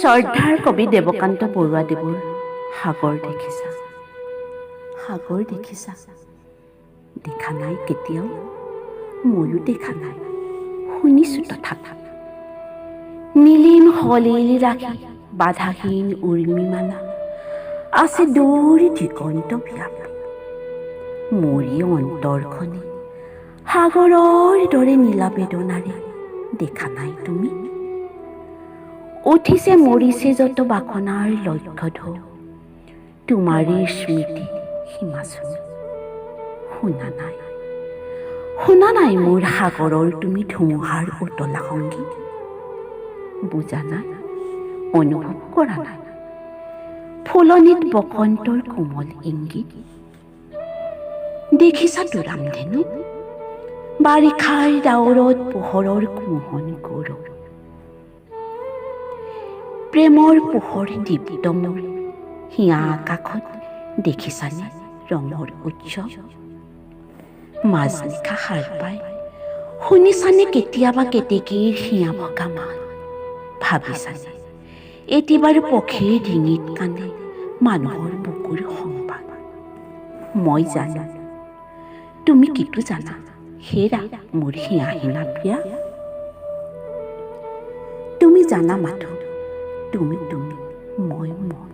শ্ৰদ্ধাৰ কবি দেৱকান্ত বৰুৱাদেৱৰ সাগৰ দেখিছা? সাগৰ দেখিছা? দেখা নাই কেতিয়াও, ময়ো দেখা নাই, শুনিছো তথাপি। নীলিম সলিল ৰাখি বাধাহীন উৰ্মিমালা আছে দৌৰি দিগন্ত ব্যাপী। মৰি অন্তৰখনে সাগৰৰ দৰে নীলা বেদনাৰে দেখা নাই তুমি? উঠিছে মৰিছে যত বাসনাৰ লক্ষ্য ঢৌ, তোমাৰেই স্মৃতি সীমাচনী। শুনা নাই, শুনা নাই মোৰ সাগৰৰ তুমি ধুমুহাৰ উতলা সংগীত? বুজা নাই, অনুভৱ কৰা নাই ফুলনিত বসন্তৰ কোমল ইংগিত? দেখিছাতো ৰামধেনু, বাৰিষাৰ ডাৱৰত পোহৰৰ কুমহন গৌৰৱ। প্ৰেমৰ পোহৰ দীপ্ত মোৰ হিয়া আকাশত দেখিছানে ৰঙৰ উৎসৱ? মাজনিশা সাৰ পাই শুনিছানে কেতিয়াবা কেতেকীৰ হিয়া ভগা মাত? ভাবিছানে এটি বাৰু পক্ষীৰ ডিঙিত কান্দে মানুহৰ বুকুৰ সংবাদ? মই জানো, তুমি কিটো জানা হেৰা মোৰ হিয়াহীনা প্ৰিয়া? তুমি জানা মাথো, তুমি মই মই।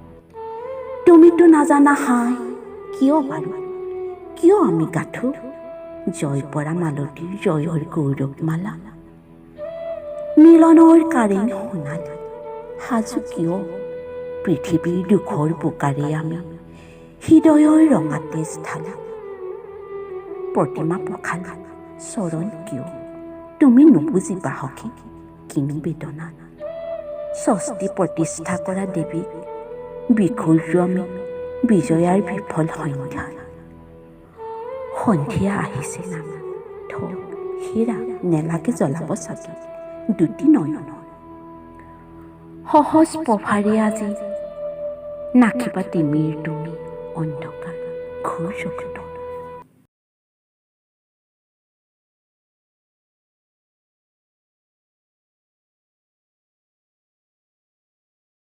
তুমিতো নাজানা হাই কিয় বাৰু, কিয় আমি গাঁঠো জয় পৰা মালতীৰ জয়ৰ গৌৰৱ মালা? মিলনৰ কাৰেং সোণালী সাজু কিয় পৃথিৱীৰ দুখৰ বোকাৰে আমি হৃদয়ৰ ৰঙা তেজ ঢালা? প্ৰতিমা পখালা চৰণ কিয় তুমি নুবুজিবা সখী কিনো বেদনা? ষষ্ঠী প্ৰতিষ্ঠা কৰা দেৱীক বিখুৰ্য আমি বিজয়াৰ বিফল সন্ধ্যা। সন্ধিয়া আহিছে নামি থ হেৰা নেলাগে জ্বলাব চাকি দুটি নয়নৰ। সহজ পভাৰে আজি নাখিবা তিমিৰ তুমি অন্ধকাৰ ঘোৰ জগতত।